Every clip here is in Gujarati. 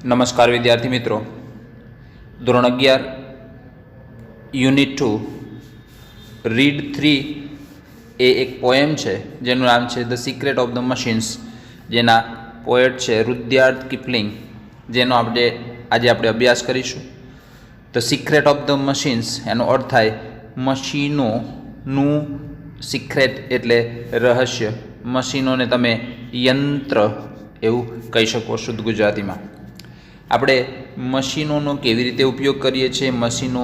નમસ્કાર વિદ્યાર્થી મિત્રો, ધોરણ 11 યુનિટ 2 રીડ 3 એ એક પોએમ છે જેનું નામ છે the secret of the machines, જેના પોએટ છે રુડયાર્ડ કિપલિંગ, જેનો આજે આપણે અભ્યાસ કરીશું. The secret of the machines એનો અર્થ થાય મશીનોનું સિક્રેટ એટલે રહસ્ય. મશીનોને તમે યંત્ર એવું કહી શકો શુદ્ધ ગુજરાતીમાં. આપણે મશીનોનો કેવી રીતે ઉપયોગ કરીએ છીએ, મશીનો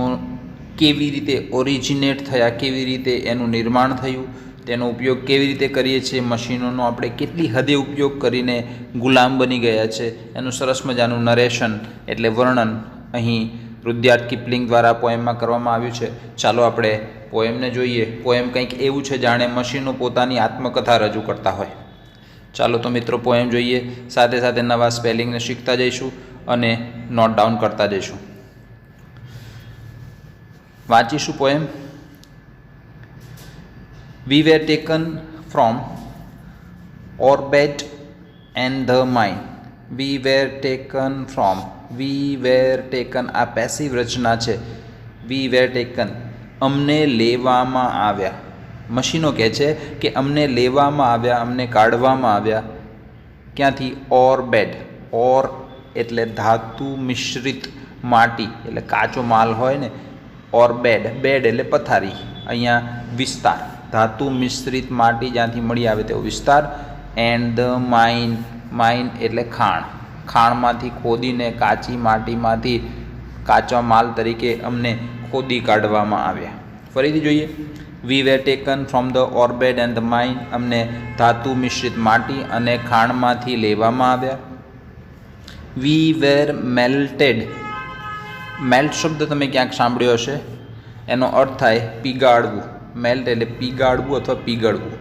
કેવી રીતે ઓરિજિનેટ થયા, કેવી રીતે એનું નિર્માણ થયું, તેનો ઉપયોગ કેવી રીતે કરીએ છીએ, મશીનોનો આપણે કેટલી હદે ઉપયોગ કરીને ગુલામ બની ગયા છે, એનું સરસ મજાનું નરેશન એટલે વર્ણન અહીં રુડયાર્ડ કિપલિંગ દ્વારા પોએમમાં કરવામાં આવ્યું છે. ચાલો આપણે પોએમને જોઈએ. પોએમ કંઈક એવું છે જાણે મશીનો પોતાની આત્મકથા રજૂ કરતા હોય. ચાલો તો મિત્રો પોએમ જોઈએ, સાથે સાથે નવા સ્પેલિંગને શીખતા જઈશું અને નોટ ડાઉન કરતા જઈશું. વાંચીશું poem. We were taken from orbit and the mind. We were taken from, we were taken આ પેસિવ રચના છે. વી વેર ટેકન અમને લેવામાં આવ્યા. મશીનો કહે છે કે અમને લેવામાં આવ્યા, અમને કાઢવામાં આવ્યા. ક્યાંથી? ઓર્બિટ. ઓર એટલે ધાતુ મિશ્રિત માટી એટલે કાચો માલ હોય ને. ઓર બેડ, બેડ એટલે પથારી. અહીંયા વિસ્તાર, ધાતુ મિશ્રિત માટી જ્યાંથી મળી આવે તેવો વિસ્તાર. એન્ડ ધ માઇન, માઇન એટલે ખાણ. ખાણમાંથી ખોદીને કાચી માટીમાંથી કાચા માલ તરીકે અમને ખોદી કાઢવામાં આવ્યા. ફરીથી જોઈએ. We were taken from the orbit and the mine. અમને ધાતુ મિશ્રિત માટી અને ખાણમાંથી લેવામાં આવ્યા. વી વેર મેલ્ટેડ. મેલ્ટ શબ્દ તમે ક્યાંક સાંભળ્યો હશે. એનો અર્થ થાય પીગાળવું. મેલ્ટ એટલે પીગાળવું અથવા પીગળવું.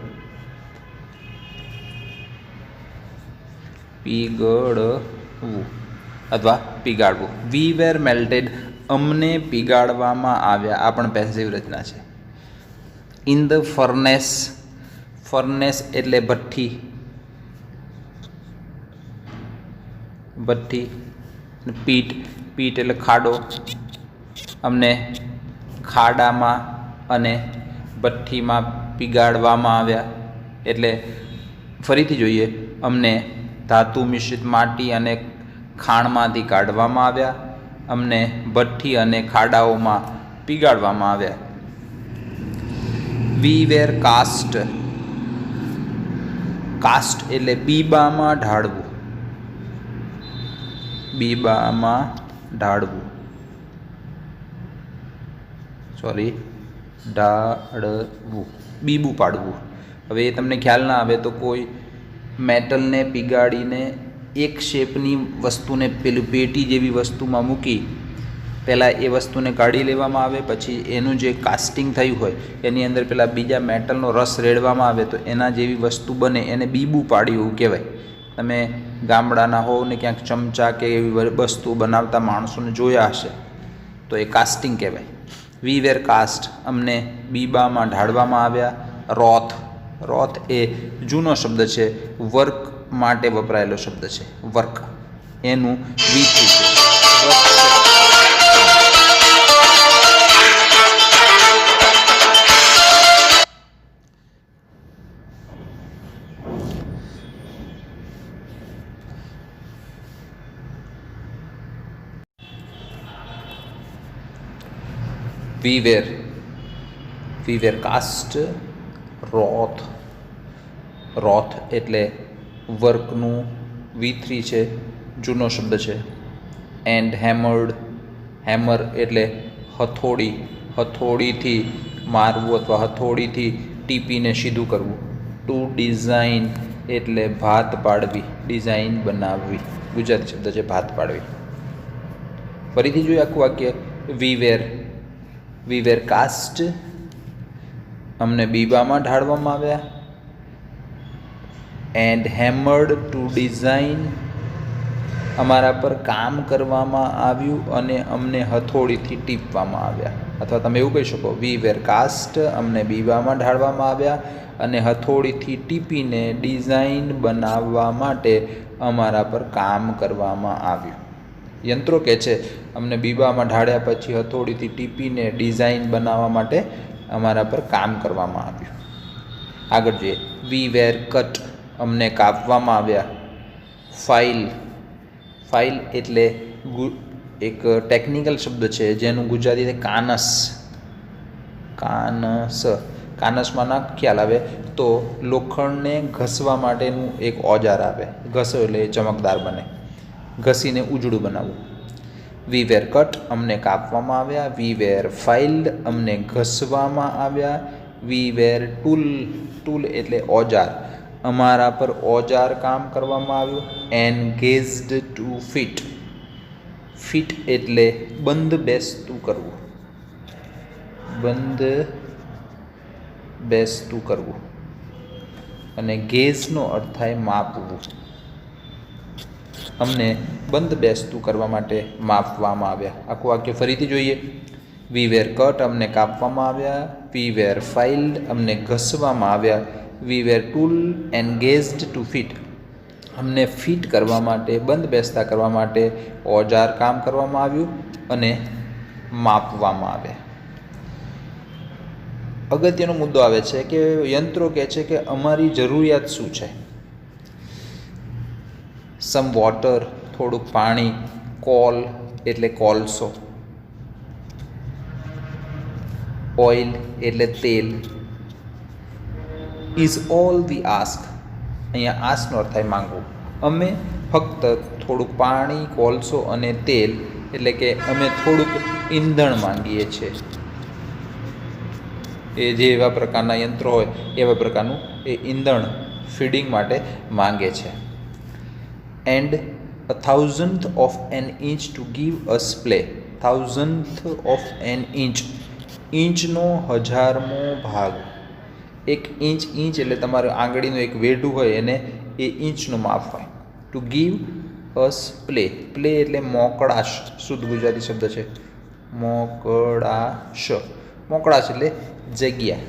પીગળવું અથવા પીગાળવું. વી વેર મેલ્ટેડ અમને પીગાળવામાં આવ્યા. આ પણ પેસિવ રચના છે. In the furnace. ફર્નેસ એટલે ભઠ્ઠી. ભઠ્ઠી. પીટ, પીટ એટલે ખાડો. અમને ખાડામાં અને ભઠ્ઠીમાં પીગાળવામાં આવ્યા. એટલે ફરીથી જોઈએ. અમને ધાતુ મિશ્રિત માટી અને ખાણમાંથી કાઢવામાં આવ્યા. અમને ભઠ્ઠી અને ખાડાઓમાં પીગાળવામાં આવ્યા. વી વેર કાસ્ટ. કાસ્ટ એટલે બીબામાં ઢાળવું. બીબામાં ઢાળવું, ઢાળવું, બીબું પાડવું. હવે એ તમને ખ્યાલ ના આવે તો કોઈ મેટલને પીગાળીને એક શેપની વસ્તુને પેલું પેટી જેવી વસ્તુમાં મૂકી પહેલાં એ વસ્તુને કાઢી લેવામાં આવે, પછી એનું જે કાસ્ટિંગ થયું હોય એની અંદર પેલા બીજા મેટલનો રસ રેડવામાં આવે તો એના જેવી વસ્તુ બને, એને બીબું પાડ્યું કહેવાય. તમે ગામડાના હોવ ને ક્યાંક ચમચા કે એવી વસ્તુ બનાવતા માણસોને જોયા હશે તો એ કાસ્ટિંગ કહેવાય. વી વેર કાસ્ટ અમને બીબામાં ઢાળવામાં આવ્યા. રોથ. રોથ એ જૂનો શબ્દ છે, વર્ક માટે વપરાયેલો શબ્દ છે. વર્ક એનું વીથી છે. We wear cast. Roth. Roth એટલે વર્કનું V3 છે, જૂનો શબ્દ છે. એન્ડ હેમર્ડ. હેમર એટલે હથોડી. હથોડીથી મારવું અથવા હથોડીથી ટીપીને સીધું કરવું. ટુ ડિઝાઇન એટલે ભાત પાડવી, ડિઝાઇન બનાવવી. ગુજરાતી શબ્દ છે ભાત પાડવી. ફરીથી જોઈએ આખું વાક્ય. વી વેર કાસ્ટ અમને બીબામાં ઢાળવામાં આવ્યા. એન્ડ હેમર્ડ ટુ ડિઝાઇન અમારા પર કામ કરવામાં આવ્યું અને અમને હથોડીથી ટીપવામાં આવ્યા. અથવા તમે એવું કહી શકો વી વેર કાસ્ટ અમને બીબામાં ઢાળવામાં આવ્યા અને હથોડીથી ટીપીને ડિઝાઇન બનાવવા માટે અમારા પર કામ કરવામાં આવ્યું. યંત્રો કહે છે અમને બીબામાં ઢાળ્યા પછી હથોડીથી ટીપીને ડિઝાઇન બનાવવા માટે અમારા પર કામ કરવામાં આવ્યું. આગળ જોઈએ, વી વેર કટ, અમને કાપવામાં આવ્યા. ફાઇલ એટલે એક ટેકનિકલ શબ્દ છે જેનું ગુજરાતી કાનસમાં ના ખ્યાલ આવે તો લોખંડને ઘસવા માટેનું એક ઓજાર આવે. ઘસો એટલે ચમકદાર બને, ઘસીને ઉજળું બનાવવું. વી વેર કટ, અમને કાપવામાં આવ્યા. વી વેર ફાઇલ્ડ, અમને ઘસવામાં આવ્યા. વી વેર ટૂલ એટલે ઓજાર, અમારા પર ઓજાર કામ કરવામાં આવ્યું. એનગેજ્ડ ટુ ફિટ એટલે બંધ બેસતું કરવું. અને ગેઝનો અર્થ થાય માપવું. અમને બંધ બેસતું કરવા માટે માપવામાં આવ્યા. આખું વાક્ય ફરીથી જોઈએ. વી વેર કટ, અમને કાપવામાં આવ્યા. વી વેર ફાઇલ્ડ, અમને ઘસવામાં આવ્યા. વી વેર ટૂલ એન્ગેજ્ડ ટુ ફિટ, અમને ફિટ કરવા માટે, બંધ બેસતા કરવા માટે ઓજાર કામ કરવામાં આવ્યું અને માપવામાં આવ્યા. અગત્યનો મુદ્દો આવે છે કે યંત્રો કહે છે કે અમારી જરૂરિયાત શું છે. સમ વોટર, થોડુંક પાણી. કોલ એટલે કોલસો. ઓઇલ એટલે તેલ. ઇઝ ઓલ વી આસ્ક, અહીંયા આસ્કનો અર્થ થાય માંગવું. અમે ફક્ત થોડુંક પાણી, કોલસો અને તેલ એટલે કે અમે થોડુંક ઈંધણ માંગીએ છીએ. એ જે એવા પ્રકારના યંત્રો હોય એવા પ્રકારનું એ ઈંધણ ફીડિંગ માટે માંગે છે. And 1,000th of an inch to give us play. 1,000th of an inch, ઇંચનો 1000મો ભાગ. એક ઇંચ એટલે તમારું આંગળીનું એક વેઢું હોય એને એ ઇંચનું માપ હોય. ટુ ગીવ અસ પ્લે એટલે મોકળાશ, શુદ્ધ ગુજરાતી શબ્દ છે મોકળાશ એટલે જગ્યા.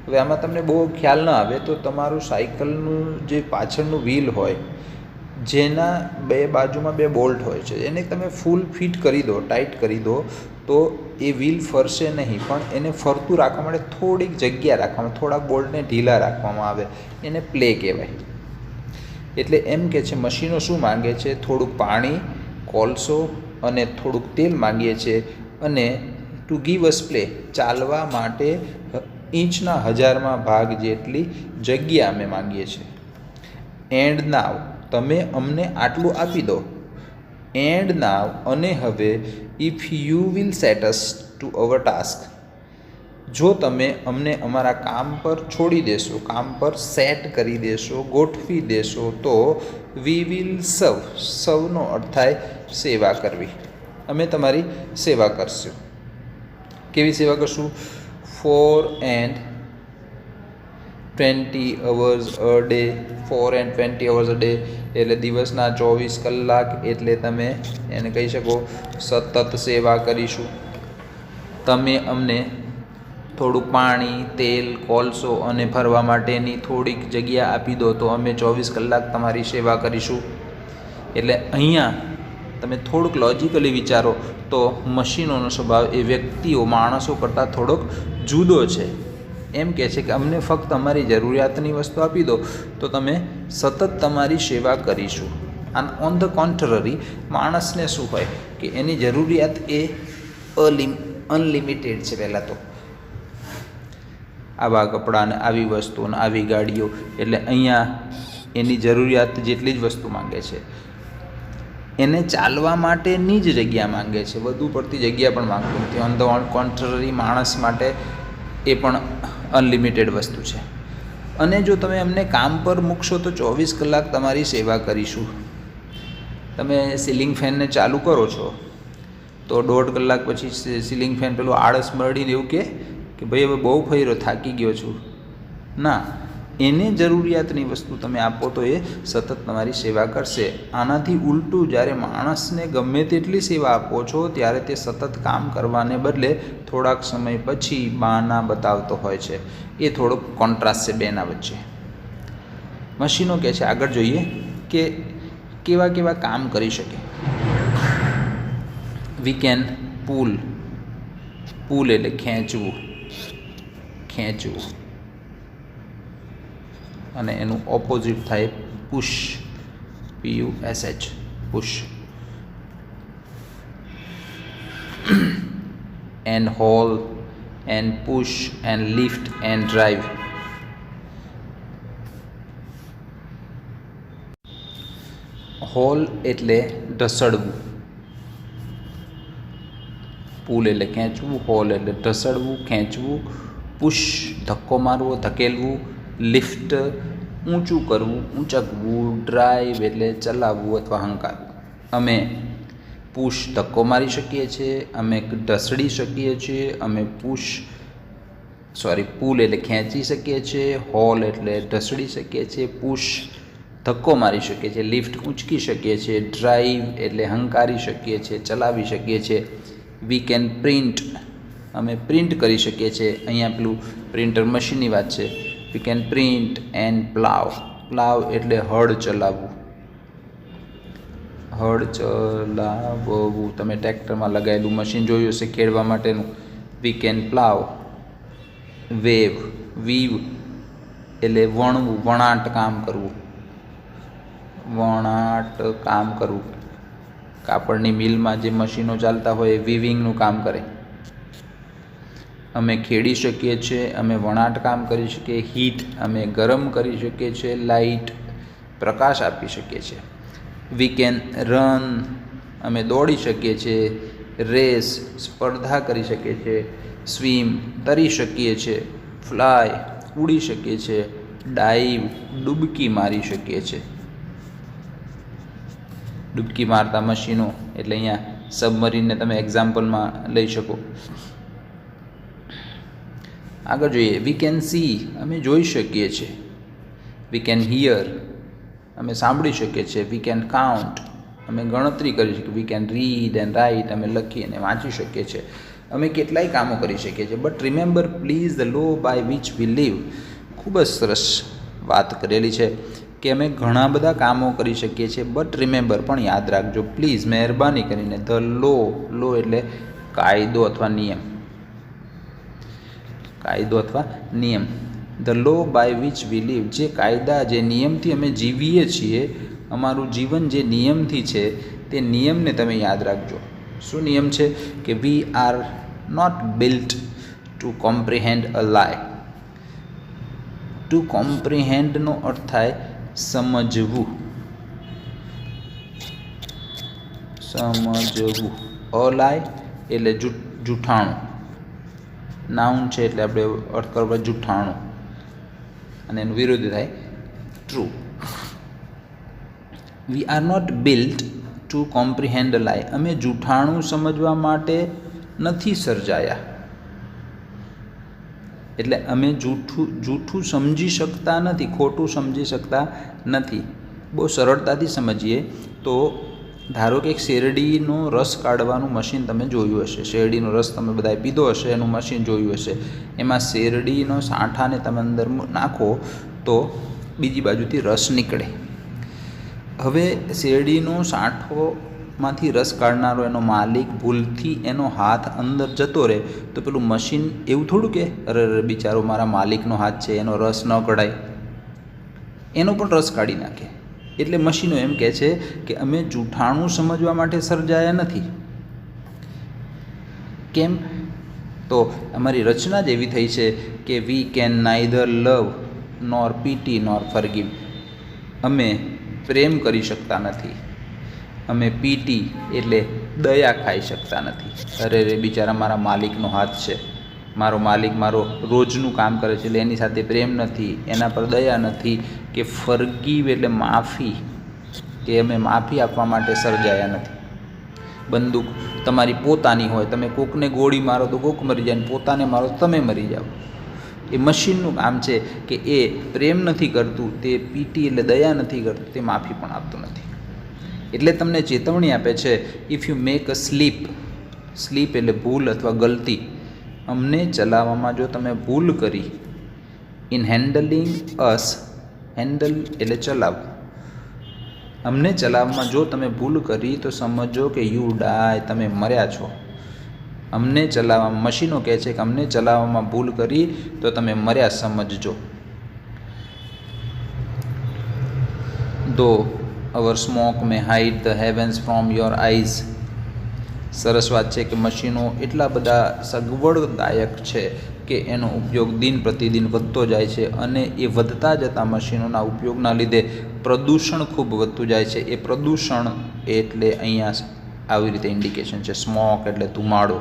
હવે આમાં તમને બહુ ખ્યાલ ન આવે તો તમારું સાયકલનું જે પાછળનું વ્હીલ હોય જેના બે બાજુમાં 2 બોલ્ટ હોય છે એને તમે ફૂલ ફિટ કરી દો, ટાઈટ કરી દો તો એ વ્હીલ ફરશે નહીં, પણ એને ફરતું રાખવા માટે થોડીક જગ્યા રાખવામાં, થોડાક બોલ્ટને ઢીલા રાખવામાં આવે, એને પ્લે કહેવાય. એટલે એમ કે છે મશીનો શું માંગે છે? થોડુંક પાણી, કોલસો અને થોડુંક તેલ માંગીએ છીએ અને ટુ ગીવ અસ પ્લે, ચાલવા માટે ઇંચના 1000માં ભાગ જેટલી જગ્યા અમે માંગીએ છીએ. એન્ડ નાવ, તમે અમને આટલું આપી દો. એન્ડ નાવ, અને હવે if you will set us to our task, જો તમે અમને અમારા કામ પર છોડી દેશો, કામ પર સેટ કરી દેશો, ગોઠવી દેશો તો વી વિલ સર્વનો અર્થ થાય સેવા કરવી. અમે તમારી સેવા કરશું. કેવી સેવા કરશું? 4 and 20 hours a day. 4 and 20 hours a day એટલે દિવસના 24 કલાક, એટલે તમે એને કહી શકો સતત સેવા કરીશું. તમે અમને થોડુંક પાણી, તેલ, કોલસો અને ફરવા માટેની થોડીક જગ્યા આપી દો તો અમે 24 કલાક તમારી સેવા કરીશું. એટલે અહીંયા તમે થોડુંક લોજિકલી વિચારો તો મશીનોનો સ્વભાવ એ વ્યક્તિઓ, માણસો કરતાં થોડોક જુદો છે. એમ કહે છે કે અમને ફક્ત અમારી જરૂરિયાતની વસ્તુ આપી દો તો તમે સતત તમારી સેવા કરીશું. અને ઓન ધ કોન્ટ્રરી માણસને શું હોય કે એની જરૂરિયાત એ અનલિમિટેડ છે. પહેલાં તો આવા કપડાં ને આવી વસ્તુઓ ને આવી ગાડીઓ, એટલે અહીંયા એની જરૂરિયાત જેટલી જ વસ્તુ માંગે છે. એને ચાલવા માટેની જ જગ્યા માંગે છે, વધુ પડતી જગ્યા પણ માંગતું નથી. ઓન ધ કોન્ટ્રરી માણસ માટે એ પણ અનલિમિટેડ વસ્તુ છે. અને જો તમે અમને કામ પર મૂકશો તો 24 કલાક તમારી સેવા કરીશું. તમે સીલિંગ ફેનને ચાલુ કરો છો તો 1.5 કલાક પછી સીલિંગ ફેન પેલું આળસ મરડીને એવું કે ભાઈ હવે બહુ ફર્યો, થાકી ગયો છું. ના, એને જરૂરિયાતની વસ્તુ તમે આપો તો એ સતત તમારી સેવા કરશે. આનાથી ઉલટું, જ્યારે માણસને ગમે તેટલી સેવા આપો છો ત્યારે તે સતત કામ કરવાને બદલે થોડાક સમય પછી બહાના બતાવતો હોય છે. એ થોડોક કોન્ટ્રાસ્ટ છે બેના વચ્ચે. મશીનો કહે છે, આગળ જોઈએ કે કેવા કેવા કામ કરી શકે. વી કેન પુલ, પુલ એટલે ખેંચવું, ખેંચવું, અને એનું ઓપોઝિટ થાય push, PUSH, push. And haul, and push, and lift, and drive. Haul એટલે ઢસડવું, પુલ એટલે ખેંચવું, હોલ એટલે ઢસડવું, ખેંચવું, પુશ ધક્કો મારવો, ધકેલવું, લિફ્ટ ઊંચું કરવું, ઊંચકવું, ડ્રાઈવ એટલે ચલાવવું અથવા હંકારવું. અમે પુશ ધક્કો મારી શકીએ છીએ, અમે ઢસડી શકીએ છીએ, અમે પુલ એટલે ખેંચી શકીએ છીએ, હોલ એટલે ઢસડી શકીએ છીએ, પુશ ધક્કો મારી શકીએ છીએ, લિફ્ટ ઊંચકી શકીએ છીએ, ડ્રાઈવ એટલે હંકારી શકીએ છીએ, ચલાવી શકીએ છીએ. વી કેન પ્રિન્ટ, અમે પ્રિન્ટ કરી શકીએ છીએ. અહીંયા પેલું પ્રિન્ટર મશીનની વાત છે. We can print. And plough, plough એટલે હળ ચલાવવું, હળ ચલાવવું. તમે ટ્રેક્ટરમાં લગાવેલું મશીન જોયું હશે ખેડવા માટેનું. We can plough. Wave, weave એટલે વણવું, વણાટ કામ કરવું, વણાટ કામ કરવું. કાપડની મિલમાં જે મશીનો ચાલતા હોય એ વીવિંગનું કામ કરે. અમે ખેડી શકીએ છીએ, અમે વણાટ કામ કરી શકીએ. હીટ અમે ગરમ કરી શકીએ છીએ. લાઇટ પ્રકાશ આપી શકીએ છીએ. વી કેન રન અમે દોડી શકીએ છીએ. રેસ સ્પર્ધા કરી શકીએ છીએ. સ્વિમ તરી શકીએ છીએ. ફ્લાય ઉડી શકીએ છીએ. ડાઈવ ડૂબકી મારી શકીએ છીએ. ડૂબકી મારતા મશીનો એટલે અહીંયા સબમરીનને તમે એક્ઝામ્પલમાં લઈ શકો. આગળ જોઈએ. વી કેન સી અમે જોઈ શકીએ છીએ. વી કેન હિયર અમે સાંભળી શકીએ છીએ. વી કેન કાઉન્ટ અમે ગણતરી કરી શકીએ. We can read and write અમે લખી અને વાંચી શકીએ છીએ. અમે કેટલાય કામો કરી શકીએ છીએ. But remember please the law by which we live. ખૂબ જ સરસ વાત કરેલી છે કે અમે ઘણા બધા કામો કરી શકીએ છીએ. બટ રિમેમ્બર પણ યાદ રાખજો પ્લીઝ, મહેરબાની કરીને. ધ લો, લો એટલે કાયદો અથવા નિયમ, કાયદો અથવા નિયમ. The law by which we live, જે કાયદા જે નિયમથી અમે જીવીએ છીએ, અમારું જીવન જે નિયમથી છે તે નિયમને તમે યાદ રાખજો. શું નિયમ છે? કે we are not built to comprehend a lie. To કોમ્પ્રિહેન્ડનો અર્થ થાય સમજવું, સમજવું. અ લાય એટલે જૂઠાણું, નાઉન છે એટલે આપણે અર્થ કરવા જૂઠાણું, અને એનું વિરુદ્ધ થાય true. We are not built to comprehend a lie. અમે જૂઠાણું સમજવા માટે નથી સર્જાયા. એટલે અમે જૂઠું સમજી શકતા નથી, ખોટું સમજી શકતા નથી. બહુ સરળતાથી સમજીએ તો ધારો કે એક શેરડીનો રસ કાઢવાનું મશીન તમે જોયું હશે. શેરડીનો રસ તમે બધાએ પીધો હશે, એનું મશીન જોયું હશે. એમાં શેરડીનો સાંઠાને તમે અંદર નાખો તો બીજી બાજુથી રસ નીકળે. હવે શેરડીનો સાંઠોમાંથી રસ કાઢનારો એનો માલિક ભૂલથી એનો હાથ અંદર જતો રહે તો પેલું મશીન એવું થોડું કે અરે બિચારો મારા માલિકનો હાથ છે, એનો રસ ન કઢાય, એનો પણ રસ કાઢી નાખે. એટલે મશીનો એમ કહે છે કે અમે જૂઠાણું સમજવા માટે સર્જાયા નથી. કેમ? તો અમારી રચના જ એવી થઈ છે કે we can neither love nor pity nor forgive. અમે પ્રેમ કરી શકતા નથી, અમે પીટી એટલે દયા ખાઈ શકતા નથી. અરે રે બિચારા મારા માલિકનો હાથ છે, મારો માલિક મારો રોજનું કામ કરે છે એટલે એની સાથે પ્રેમ નથી, એના પર દયા નથી. કે ફરગીવ એટલે માફી, કે અમે માફી આપવા માટે સર્જાયા નથી. બંદૂક તમારી પોતાની હોય, તમે કોકને ગોળી મારો તો કોક મરી જાય, ને પોતાને મારો તો તમે મરી જાઓ. એ મશીનનું કામ છે કે એ પ્રેમ નથી કરતું, તે પીટી એટલે દયા નથી કરતું, તે માફી પણ આપતું નથી. એટલે તમને ચેતવણી આપે છે if you make a slip, slip એટલે ભૂલ અથવા ગલતી, અમને ચલાવવામાં જો તમે ભૂલ કરી, ઇન હેન્ડલિંગ અસ, હેન્ડલ એટલે ચલાવવું, અમને ચલાવવામાં જો તમે ભૂલ કરી તો સમજો કે યુ ડાય, તમે મર્યા છો. અમને ચલાવવામાં, મશીનો કહે છે કે અમને ચલાવવામાં ભૂલ કરી તો તમે મર્યા સમજજો. Though our smoke may hide the heavens from your eyes. સરસ વાત છે કે મશીનો એટલા બધા સગવડદાયક છે કે એનો ઉપયોગ દિન પ્રતિદિન વધતો જાય છે અને એ વધતા જતા મશીનોના ઉપયોગના લીધે પ્રદૂષણ ખૂબ વધતું જાય છે. એ પ્રદૂષણ એટલે અહીંયા આવી રીતે ઇન્ડિકેશન છે. સ્મોક એટલે ધુમાડો.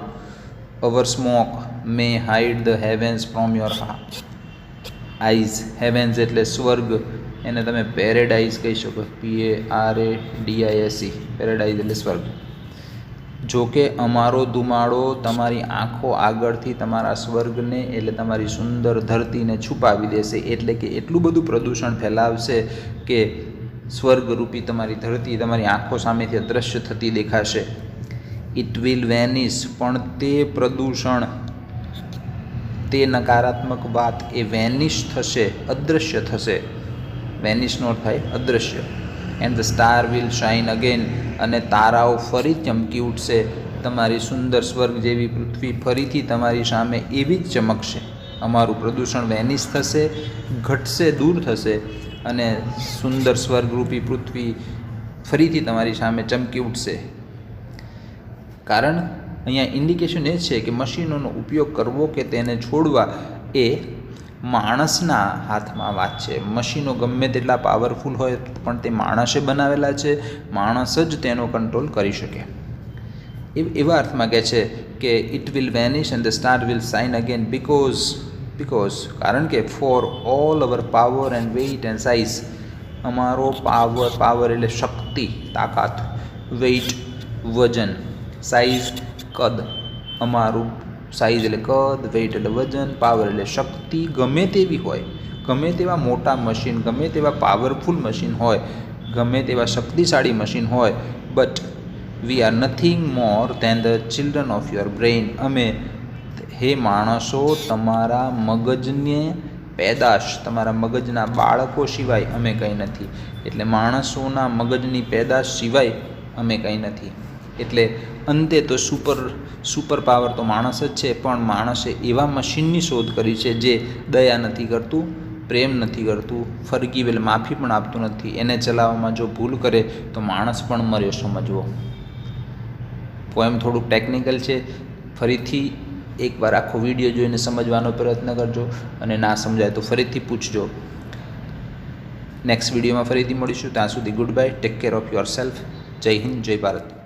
Our smoke may hide the heavens from your eyes. Heavens એટલે સ્વર્ગ, એને તમે પેરેડાઇઝ કહી શકો. PARADISE, પેરેડાઇઝ એટલે સ્વર્ગ. જો કે અમારો ધુમાડો તમારી આંખો આગળથી તમારા સ્વર્ગને એટલે તમારી સુંદર ધરતીને છુપાવી દેશે. એટલે કે એટલું બધું પ્રદૂષણ ફેલાવશે કે સ્વર્ગરૂપી તમારી ધરતી તમારી આંખો સામેથી અદૃશ્ય થતી દેખાશે. ઇટ વિલ વેનિશ, પણ તે પ્રદૂષણ, તે નકારાત્મક વાત એ વેનિશ થશે, અદૃશ્ય થશે. વેનિશનો થાય અદૃશ્ય. And the star will shine again, અને તારાઓ ફરી ચમકી ઉઠશે. તમારી સુંદર સ્વર્ગ જેવી પૃથ્વી ફરીથી તમારી સામે એવી જ ચમકશે. અમારું પ્રદૂષણ વેનિશ થશે, ઘટશે, દૂર થશે અને સુંદર સ્વર્ગરૂપી પૃથ્વી ફરીથી તમારી સામે ચમકી ઉઠશે. કારણ અહીંયા ઇન્ડિકેશન એ છે કે મશીનોનો ઉપયોગ કરવો કે તેને છોડવા એ માણસના હાથમાં વાત છે. મશીનો ગમે તેટલા પાવરફુલ હોય પણ તે માણસે બનાવેલા છે, માણસ જ તેનો કંટ્રોલ કરી શકે. એવા અર્થમાં કહે છે કે it will vanish and the star will shine again because કારણ કે for all our power and weight and size, અમારો પાવર એટલે શક્તિ, તાકાત, વેઇટ વજન, સાઇઝ કદ, અમારું સાઇઝ એટલે કદ, વેઇટ એટલે વજન, પાવર એટલે શક્તિ, ગમે તેવી હોય, ગમે તેવા મોટા મશીન, ગમે તેવા પાવરફુલ મશીન હોય, ગમે તેવા શક્તિશાળી મશીન હોય, but we are nothing more than the children of your brain. અમે, હે માણસો, તમારા મગજને પેદાશ, તમારા મગજના બાળકો સિવાય અમે કંઈ નથી. એટલે માણસોના મગજની પેદાશ સિવાય અમે કંઈ નથી. એટલે અંતે તો સુપર પાવર તો માણસ જ છે, પણ માણસે એવા મશીનની શોધ કરી છે જે દયા નથી કરતું, પ્રેમ નથી કરતું, ફરગીવેલ માફી પણ આપતું નથી. એને ચલાવવામાં જો ભૂલ કરે તો માણસ પણ મર્યો સમજવો. પોએમ થોડુંક ટેકનિકલ છે. ફરીથી એકવાર આખો વિડીયો જોઈને સમજવાનો પ્રયત્ન કરજો અને ના સમજાય તો ફરીથી પૂછજો. નેક્સ્ટ વિડીયોમાં ફરીથી મળીશું. ત્યાં સુધી good bye, take care of your self. જય હિન્દ, જય ભારત.